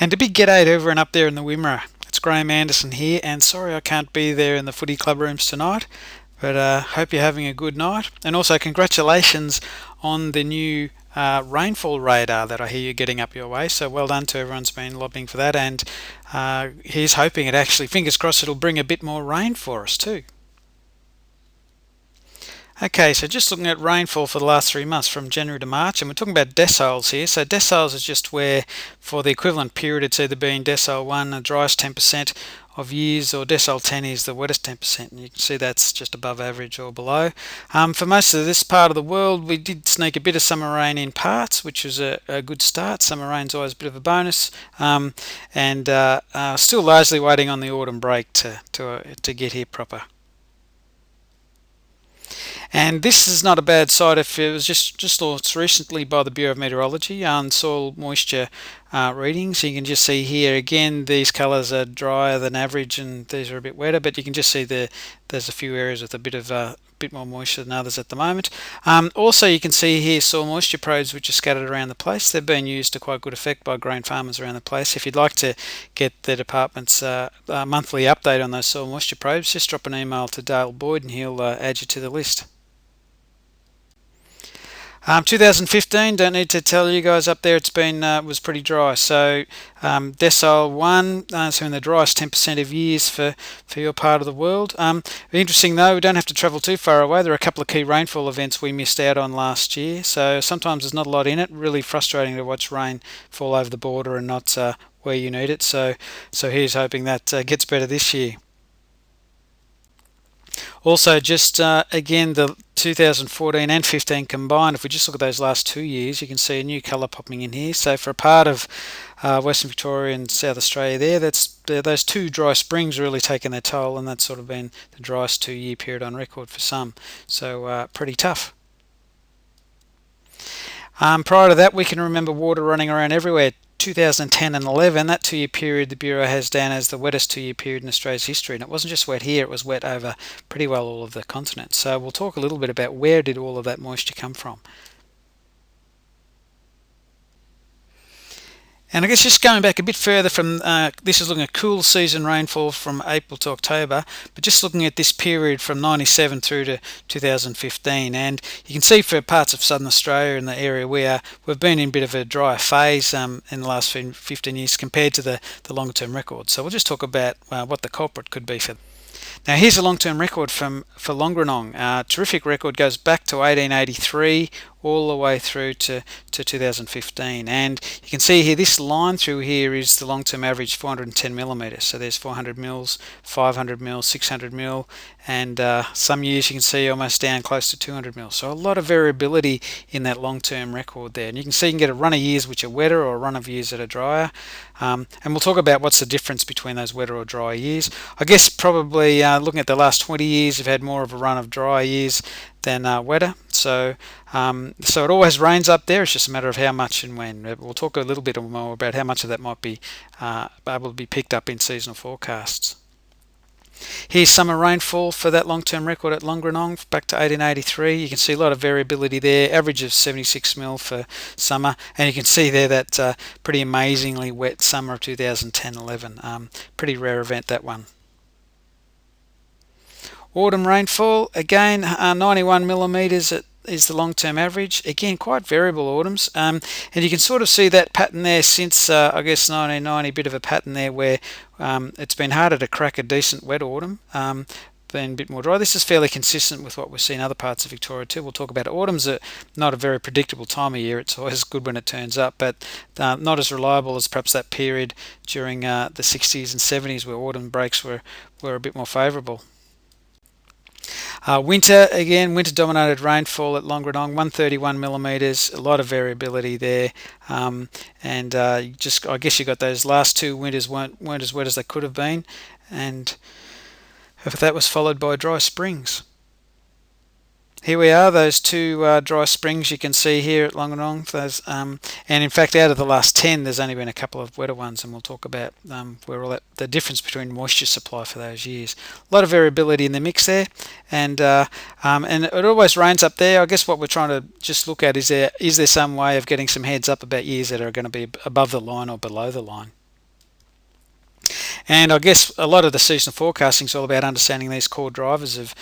And a big g'day to everyone up there in the Wimmera. It's Graham Anderson here, and sorry I can't be there in the footy club rooms tonight, but hope you're having a good night. And also congratulations on the new rainfall radar that I hear you're getting up your way. So well done to everyone's been lobbying for that, and he's hoping it actually, fingers crossed, it'll bring a bit more rain for us too. Okay, so just looking at rainfall for the last 3 months from January to March, and we're talking about deciles here. So deciles is just where, for the equivalent period, it's either been decile 1, the driest 10% of years, or decile 10 is the wettest 10%, and you can see that's just above average or below. For most of this part of the world, we did sneak a bit of summer rain in parts, which was a good start. Summer rain's always a bit of a bonus, and still largely waiting on the autumn break to get here proper. And this is not a bad site if it was just launched recently by the Bureau of Meteorology on soil moisture readings. You can just see here again these colours are drier than average and these are a bit wetter, but you can just see there's a few areas with a bit more moisture than others at the moment. Also you can see here soil moisture probes which are scattered around the place. They've been used to quite good effect by grain farmers around the place. If you'd like to get the department's monthly update on those soil moisture probes, just drop an email to Dale Boyd and he'll add you to the list. 2015, don't need to tell you guys up there, it's been was pretty dry. So decile 1, so in the driest 10% of years for your part of the world. Interesting though, we don't have to travel too far away. There are a couple of key rainfall events we missed out on last year. So sometimes there's not a lot in it. Really frustrating to watch rain fall over the border and not where you need it. So here's hoping that gets better this year. Also, just again, the 2014 and 15 combined, if we just look at those last 2 years, you can see a new colour popping in here. So for a part of Western Victoria and South Australia there, those two dry springs really taken their toll, and that's sort of been the driest 2-year period on record for some. So pretty tough. Prior to that, we can remember water running around everywhere. 2010 and 11, that 2-year period the Bureau has down as the wettest 2-year period in Australia's history, and it wasn't just wet here, it was wet over pretty well all of the continent. So we'll talk a little bit about where did all of that moisture come from. And I guess just going back a bit further from, this is looking at cool season rainfall from April to October, but just looking at this period from 97 through to 2015, and you can see for parts of southern Australia and the area we've been in a bit of a drier phase in the last 15 years compared to the longer term record. So we'll just talk about what the culprit could be for. Now here's a long-term record for Longerenong. Terrific record, goes back to 1883 all the way through to 2015, and you can see here this line through here is the long-term average 410 millimeters. So there's 400 mils, 500 mils, 600 mil, and some years you can see almost down close to 200 mils. So a lot of variability in that long-term record there, and you can see you can get a run of years which are wetter or a run of years that are drier, and we'll talk about what's the difference between those wetter or dry years. I guess probably looking at the last 20 years, you've had more of a run of dry years than wetter. So it always rains up there. It's just a matter of how much and when. We'll talk a little bit more about how much of that might be able to be picked up in seasonal forecasts. Here's summer rainfall for that long-term record at Longerenong back to 1883. You can see a lot of variability there, average of 76 mil for summer, and you can see there that pretty amazingly wet summer of 2010-11. Pretty rare event, that one. Autumn rainfall, again 91 millimeters is the long-term average. Again, quite variable autumns, and you can sort of see that pattern there since I guess 1990, a bit of a pattern there where it's been harder to crack a decent wet autumn, been a bit more dry. This is fairly consistent with what we've seen in other parts of Victoria too. We'll talk about it. Autumn's not a very predictable time of year. It's always good when it turns up, but not as reliable as perhaps that period during the 60s and 70s where autumn breaks were a bit more favourable. Winter dominated rainfall at Longerenong, 131 millimeters, a lot of variability there, and I guess you got those last 2 winters weren't as wet as they could have been, and that was followed by dry springs. Here we are, those 2 dry springs you can see here at Longerenong. And in fact, out of the last 10, there's only been a couple of wetter ones, and we'll talk about the difference between moisture supply for those years. A lot of variability in the mix there, and it always rains up there. I guess what we're trying to just look at is there some way of getting some heads up about years that are going to be above the line or below the line. And I guess a lot of the seasonal forecasting is all about understanding these core drivers of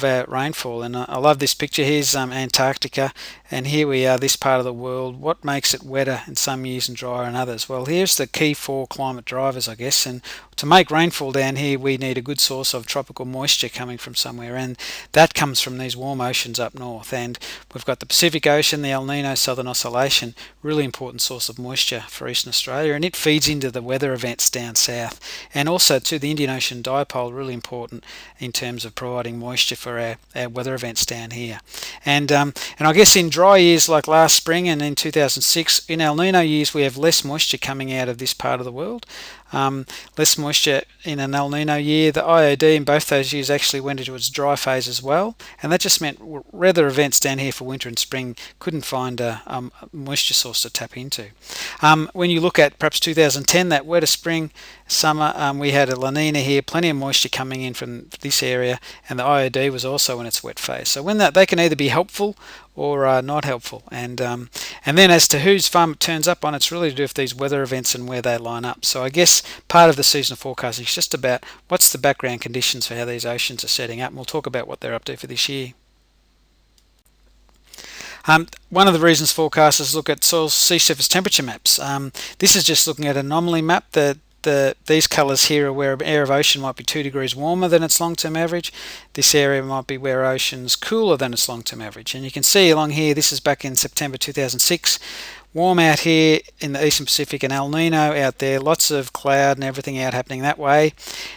our rainfall. And I love this picture. Here's Antarctica, and here we are, this part of the world. What makes it wetter in some years and drier in others? Well, here's the key four climate drivers, I guess. And to make rainfall down here, we need a good source of tropical moisture coming from somewhere, and that comes from these warm oceans up north. And we've got the Pacific Ocean, the El Nino Southern Oscillation, really important source of moisture for Eastern Australia, and it feeds into the weather events down south. And also to the Indian Ocean Dipole, really important in terms of providing moisture for our weather events down here. And I guess in dry years like last spring and in 2006, in El Nino years, we have less moisture coming out of this part of the world. Less moisture in an El Nino year. The IOD in both those years actually went into its dry phase as well, and that just meant weather events down here for winter and spring couldn't find a moisture source to tap into. When you look at perhaps 2010, that wetter spring, summer, we had a LaNina here, plenty of moisture coming in from this area, and the IOD was also in its wet phase. So when they can either be helpful or not helpful. And then as to whose farm it turns up on, it's really to do with these weather events and where they line up. So I guess part of the seasonal forecasting is just about what's the background conditions for how these oceans are setting up, and we'll talk about what they're up to for this year. One of the reasons forecasters look at soil sea surface temperature maps. This is just looking at an anomaly map. These colours here are where an area of ocean might be 2 degrees warmer than its long-term average. This area might be where ocean's cooler than its long-term average. And you can see along here, this is back in September 2006, warm out here in the Eastern Pacific and El Nino out there, lots of cloud and everything out happening that way.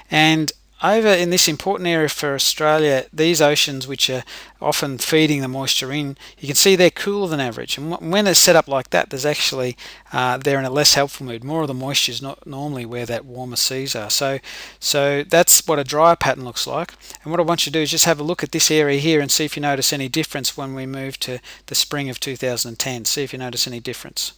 And over in this important area for Australia, these oceans which are often feeding the moisture in, you can see they're cooler than average. And when it's set up like that, there's actually they're in a less helpful mood. More of the moisture is not normally where that warmer seas are. So that's what a drier pattern looks like. And what I want you to do is just have a look at this area here and see if you notice any difference when we move to the spring of 2010. See if you notice any difference.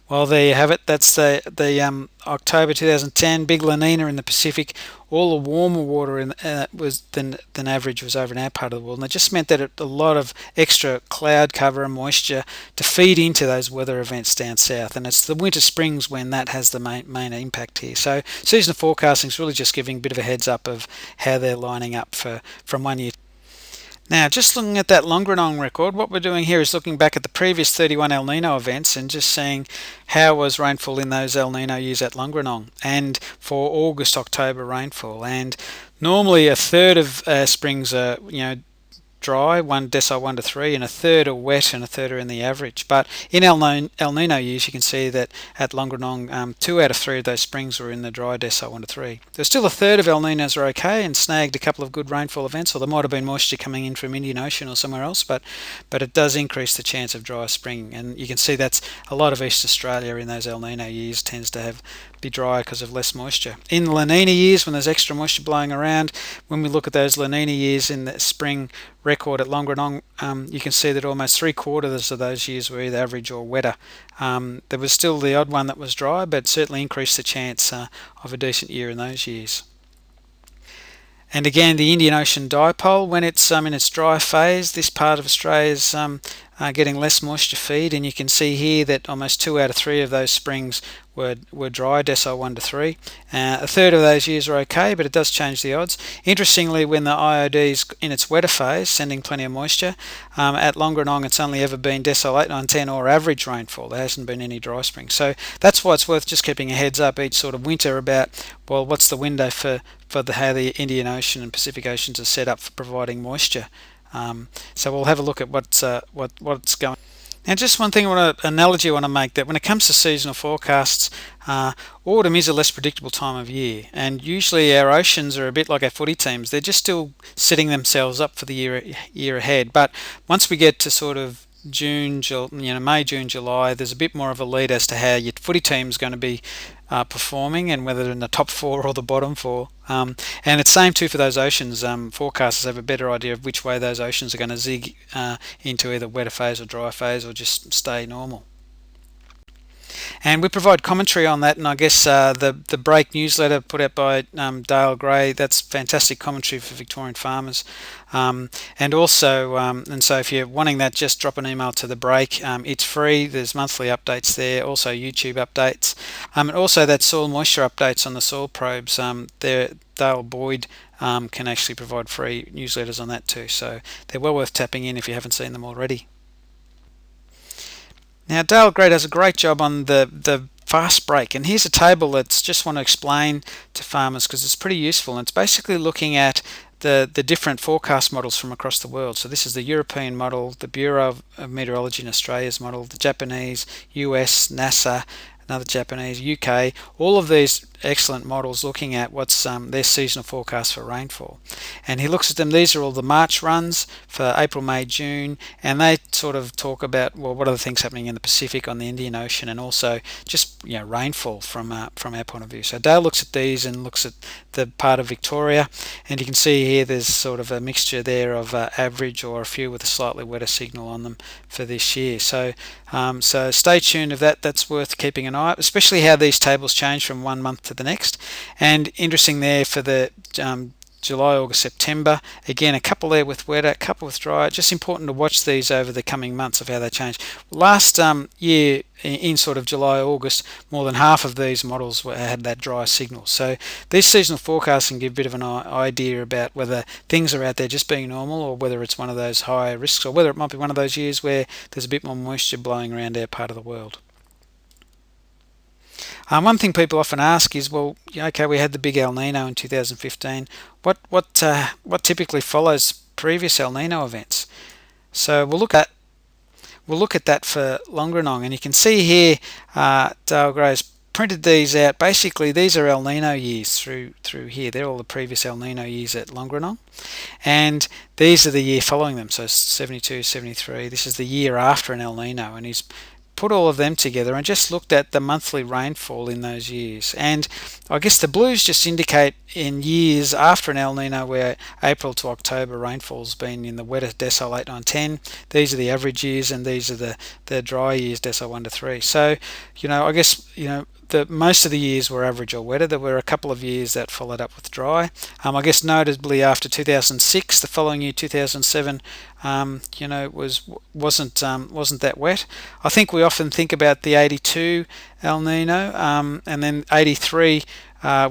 Well, there you have it. That's the October 2010 big LaNina in the Pacific. All the warmer water than average was over in our part of the world, and it just meant that a lot of extra cloud cover and moisture to feed into those weather events down south. And it's the winter springs when that has the main impact here. So seasonal forecasting is really just giving a bit of a heads up of how they're lining up from one year. Now, just looking at that Longerenong record, what we're doing here is looking back at the previous 31 El Nino events and just seeing how was rainfall in those El Nino years at Longerenong and for August-October rainfall. And normally a third of springs are, dry, one decile 1 to 3, and a third are wet and a third are in the average. But in El Nino years, you can see that at Longerenong, 2 out of 3 of those springs were in the dry decile 1 to 3. There's still a third of El Ninos are okay and snagged a couple of good rainfall events, or there might have been moisture coming in from Indian Ocean or somewhere else, but it does increase the chance of dry spring. And you can see that's a lot of East Australia in those El Nino years tends to be drier because of less moisture. In La Nina years, when there's extra moisture blowing around, when we look at those La Nina years in the spring record at Longerenong, you can see that almost 3/4 of those years were either average or wetter. There was still the odd one that was dry, but certainly increased the chance of a decent year in those years. And again, the Indian Ocean Dipole, when it's in its dry phase, this part of Australia is getting less moisture feed, and you can see here that almost 2 out of 3 of those springs were dry, decile 1 to 3. A third of those years are okay, but it does change the odds. Interestingly, when the IOD is in its wetter phase, sending plenty of moisture, at Longerenong it's only ever been decile 8, 9, 10 or average rainfall. There hasn't been any dry spring. So that's why it's worth just keeping a heads up each sort of winter about, well, what's the window for how the Indian Ocean and Pacific Oceans are set up for providing moisture. So we'll have a look at what's going. Now, just one thing, analogy I want to make, that when it comes to seasonal forecasts, autumn is a less predictable time of year, and usually our oceans are a bit like our footy teams. They're just still setting themselves up for the year ahead. But once we get to sort of May, June, July, there's a bit more of a lead as to how your footy team's going to be performing and whether they're in the top 4 or the bottom 4. And it's same too for those oceans. Forecasters have a better idea of which way those oceans are going to zig into either wetter phase or dry phase or just stay normal. And we provide commentary on that, and I guess the Break newsletter put out by Dale Gray, that's fantastic commentary for Victorian farmers. And also, and so if you're wanting that, just drop an email to the Break. It's free. There's monthly updates there, also YouTube updates, and also that soil moisture updates on the soil probes. Dale Boyd can actually provide free newsletters on that too, so they're well worth tapping in if you haven't seen them already. Now, Dale Gray does a great job on the fast break, and here's a table that's just want to explain to farmers because it's pretty useful, and it's basically looking at the different forecast models from across the world. So this is the European model, the Bureau of Meteorology in Australia's model, the Japanese, US, NASA, another Japanese, UK, all of these excellent models looking at what's their seasonal forecast for rainfall. And he looks at them, these are all the March runs for April, May, June, and they sort of talk about, well, what are the things happening in the Pacific, on the Indian Ocean, and also just rainfall from our point of view. So Dale looks at these and looks at the part of Victoria, and you can see here there's sort of a mixture there of average or a few with a slightly wetter signal on them for this year. So so stay tuned of that. That's worth keeping an eye on, especially how these tables change from one month to the next. And interesting there for the July, August, September, again a couple there with wetter, a couple with dry. Just important to watch these over the coming months of how they change. Last year in sort of July, August, more than half of these models had that dry signal. So these seasonal forecasts can give a bit of an idea about whether things are out there just being normal, or whether it's one of those higher risks, or whether it might be one of those years where there's a bit more moisture blowing around our part of the world. One thing people often ask is, well, okay, we had the big El Nino in 2015. What typically follows previous El Nino events? So we'll look at that for Longerenong, and you can see here Dale Gray's printed these out. Basically, these are El Nino years through here. They're all the previous El Nino years at Longerenong, and these are the year following them. So 72, 73. This is the year after an El Nino, and he's put all of them together and just looked at the monthly rainfall in those years. And I guess the blues just indicate in years after an El Nino where April to October rainfall's been in the wetter decile 8, 9, 10. These are the average years, and these are the dry years, decile 1 to 3. So, I guess, most of the years were average or wetter. There were a couple of years that followed up with dry. I guess notably after 2006, the following year 2007, wasn't that wet. I think we often think about the 82 El Nino, and then 83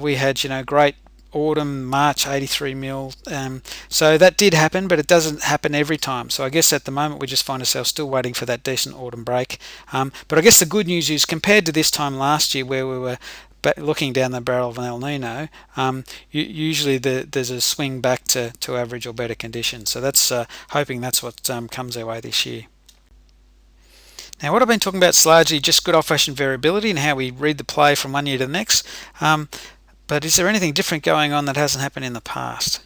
we had great autumn, March 83 mil. So that did happen, but it doesn't happen every time. So I guess at the moment we just find ourselves still waiting for that decent autumn break. But I guess the good news is, compared to this time last year where we were looking down the barrel of an El Nino, usually there's a swing back to average or better conditions. So that's hoping that's what comes our way this year. Now, what I've been talking about is largely just good old-fashioned variability and how we read the play from one year to the next. But is there anything different going on that hasn't happened in the past?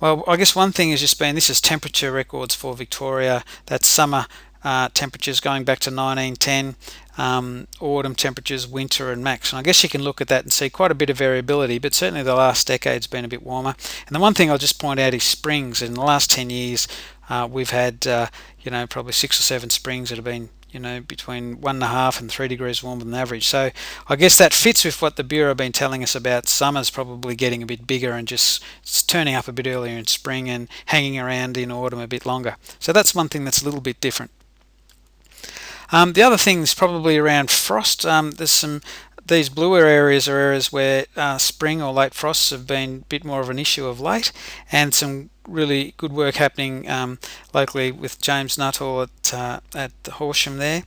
Well, I guess one thing has just been, this is temperature records for Victoria. That's summer temperatures going back to 1910, autumn temperatures, winter and max. And I guess you can look at that and see quite a bit of variability, but certainly the last decade's been a bit warmer. And the one thing I'll just point out is springs. In the last 10 years, we've had probably 6 or 7 springs that have been between 1.5 and 3 degrees warmer than average. So I guess that fits with what the Bureau have been telling us about summer's probably getting a bit bigger and just turning up a bit earlier in spring and hanging around in autumn a bit longer. So that's one thing that's a little bit different. The other thing is probably around frost. There's these bluer areas are areas where spring or late frosts have been a bit more of an issue of late, and some really good work happening locally with James Nuttall at Horsham there,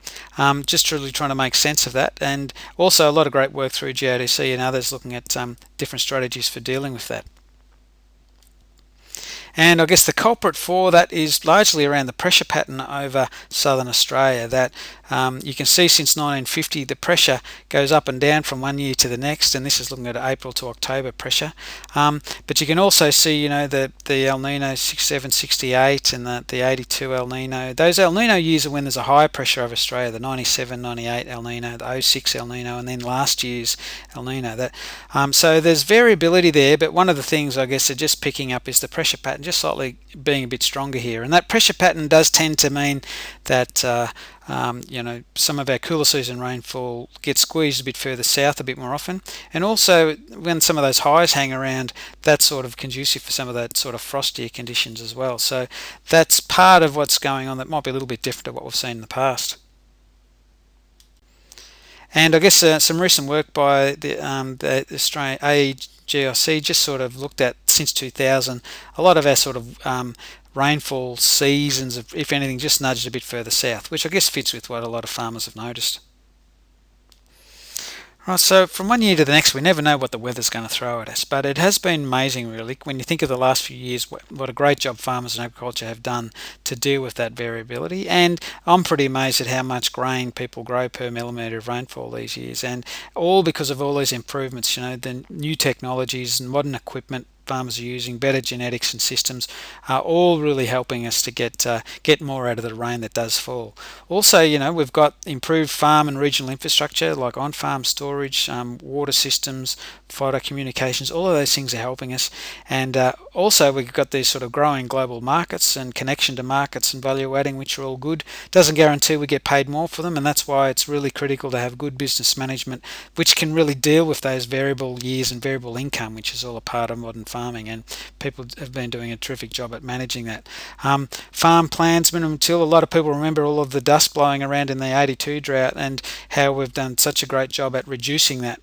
just really trying to make sense of that, and also a lot of great work through GRDC and others looking at different strategies for dealing with that. And I guess the culprit for that is largely around the pressure pattern over southern Australia, that you can see since 1950 the pressure goes up and down from one year to the next, and this is looking at April to October pressure. But you can also see, the El Nino 67, 68 and the 82 El Nino. Those El Nino years are when there's a higher pressure over Australia, the 97, 98 El Nino, the 06 El Nino, and then last year's El Nino. So there's variability there, but one of the things I guess they're just picking up is the pressure pattern just slightly being a bit stronger here. And that pressure pattern does tend to mean that some of our cooler season rainfall gets squeezed a bit further south a bit more often, and also when some of those highs hang around, that's sort of conducive for some of that sort of frostier conditions as well. So that's part of what's going on that might be a little bit different to what we've seen in the past. And I guess some recent work by the Australian AGIC just sort of looked at, since 2000, a lot of our sort of rainfall seasons, if anything, just nudged a bit further south, which I guess fits with what a lot of farmers have noticed. Right, so from one year to the next, we never know what the weather's going to throw at us, but it has been amazing, really, when you think of the last few years, what a great job farmers and agriculture have done to deal with that variability. And I'm pretty amazed at how much grain people grow per millimetre of rainfall these years, and all because of all these improvements, the new technologies and modern equipment farmers are using, better genetics and systems, are all really helping us to get more out of the rain that does fall. Also, we've got improved farm and regional infrastructure like on-farm storage, water systems, photo communications. All of those things are helping us, and also we've got these sort of growing global markets and connection to markets and value adding, which are all good. Doesn't guarantee we get paid more for them, and that's why it's really critical to have good business management, which can really deal with those variable years and variable income, which is all a part of modern farming, and people have been doing a terrific job at managing that. Farm plans, minimum till. A lot of people remember all of the dust blowing around in the 82 drought, and how we've done such a great job at reducing that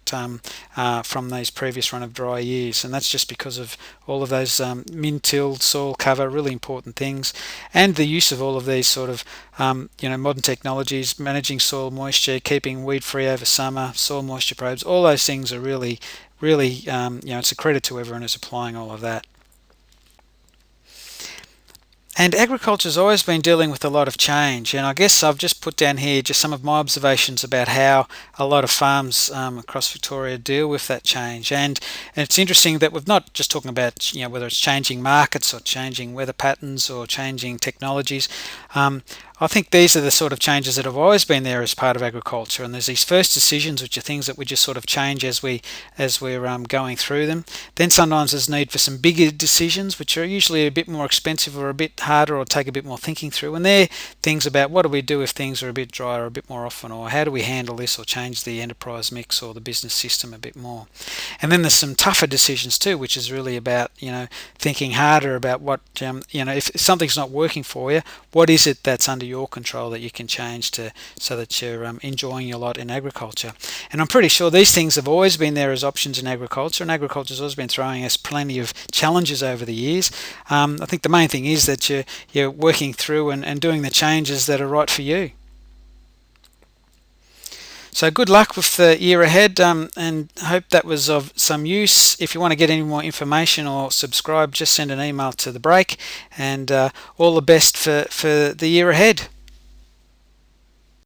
from these previous run of dry years, and that's just because of all of those min-tilled soil cover, really important things, and the use of all of these sort of modern technologies, managing soil moisture, keeping weed free over summer, soil moisture probes. All those things are really it's a credit to everyone who's applying all of that. And agriculture's always been dealing with a lot of change, and I guess I've just put down here just some of my observations about how a lot of farms across Victoria deal with that change. And it's interesting that we're not just talking about whether it's changing markets or changing weather patterns or changing technologies. I think these are the sort of changes that have always been there as part of agriculture, and there's these first decisions, which are things that we just sort of change as we're going through them. Then sometimes there's need for some bigger decisions, which are usually a bit more expensive or a bit harder or take a bit more thinking through, and they're things about what do we do if things are a bit drier a bit more often, or how do we handle this or change the enterprise mix or the business system a bit more. And then there's some tougher decisions too, which is really about thinking harder about what if something's not working for you, what is it that's under your control that you can change so that you're enjoying your lot in agriculture. And I'm pretty sure these things have always been there as options in agriculture, and agriculture's always been throwing us plenty of challenges over the years. I think the main thing is that you're working through and doing the changes that are right for you. So good luck with the year ahead, and hope that was of some use. If you want to get any more information or subscribe, just send an email to the break, and all the best for the year ahead.